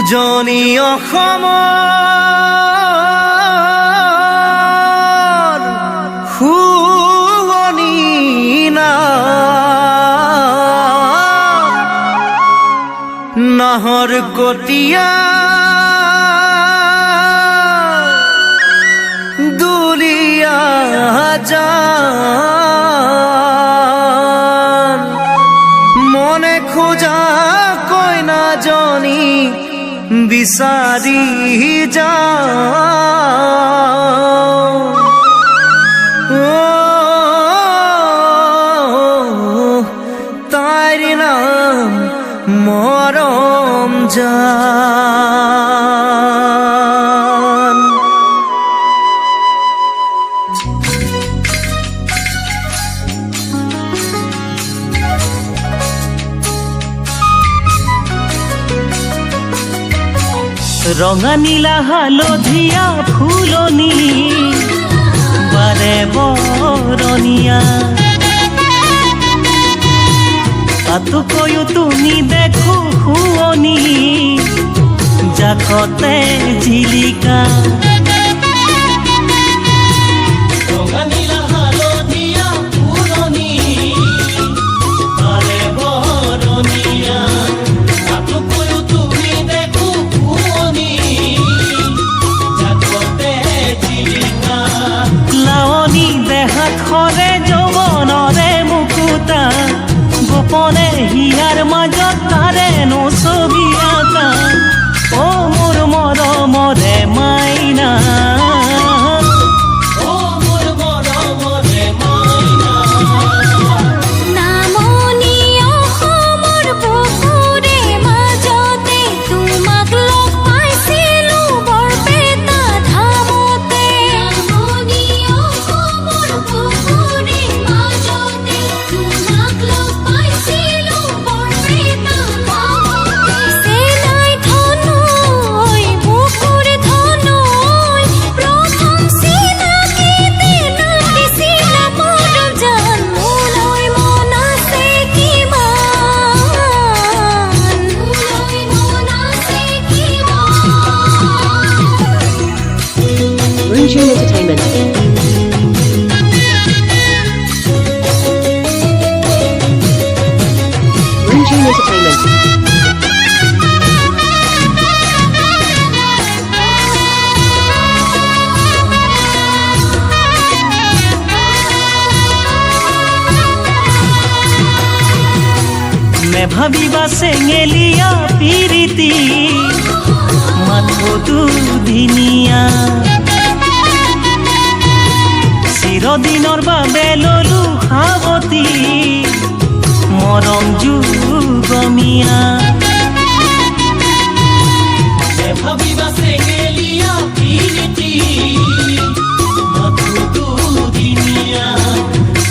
উজনি অসমৰ শুৱনি নাহৰ কটীয়া দুলীয়া জান মনে খোজা কইনাজনী বিচাৰি যাওঁ তাইৰ নাম মৰম জান। ৰঙা নীলা হালধীয়া ফুলনি বাৰে বৰণীয়া তাতোকৈও তুমি দেখো শুৱনি জাকতে জিলিকা। ৰঙা নীলা হালধীয়া ফুলনি বাৰে বৰণীয়া তাতোকৈও তুমি দেখো শুৱনি জাকতে জিলিকা। লাৱনী দেহাত সৰে যৌৱনৰে মুকুতা গোপনে হিয়াৰ মাজত তাৰে নছবি আঁকা। অ মোৰ মৰমৰে মাইনা, অ মোৰ মৰমৰে মাইনা। নামনি অসমৰ বুকুৰে মাজতে তোমাক লগ পাইছিলো বৰপেটা ধামতে। নামনি অসমৰ বুকুৰে মাজতে তোমাক লগ পাইছিলো বৰপেটা ধামতে। চেনাই ধনৈ বুকুৰে ধনৈ প্ৰথম চিনাকিতে নাম দিছিলা মৰম জান। মোলৈ মন আছে কিমান, মোলৈ মন আছে কিমান। Room Tune Entertainment. Room Tune Entertainment. নেভাবিবা চেঙেলীয়া পিৰিতি মাথো দুদিনীয়া চিৰদিনৰ বাবে ললো সাৱতি মৰম যুগমীয়া। নেভাবিবা চেঙেলীয়া পিৰিতি মাথো দুদিনীয়া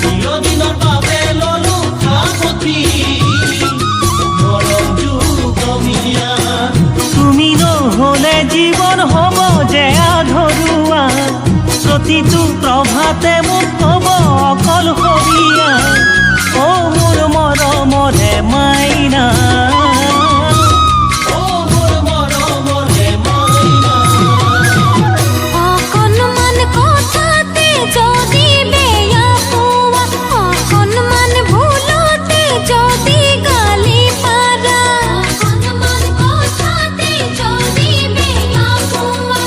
চিৰদিনৰ বাবে ললো সাৱতি মৰম যুগমীয়া। তুমি নহলে জীৱন হ'ব যে আধৰুৱা প্ৰতিটো প্ৰভাতে মোক ক'ব অকলশৰীয়া। অ মোৰ মৰমৰে মাইনা, অ মোৰ মৰমৰে মাইনা। অকণমান কথাতে যদি বেয়া পোৱা, অকণমান ভুলতে যদি গালি পাৰা, অকণমান কথাতে যদি বেয়া পোৱা,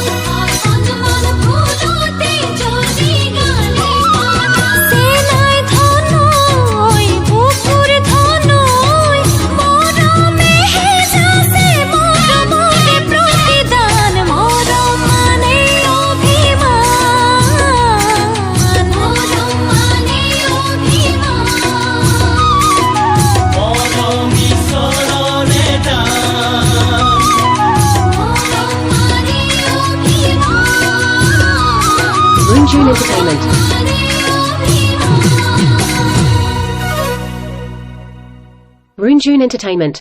অকণমান ভুলতে যদি গালি পাৰা। চেনাই ধনৈ বুকুৰ ধনৈ মৰমেহে যাচে মৰমৰে প্ৰতিদান। মৰম মানে অভিমান, মৰম মানে অভিমান, মৰম ঈশ্বৰৰে দান। মৰম মানে অভিমান, Room Tune Entertainment. মানে অভিমান। Room Tune Entertainment.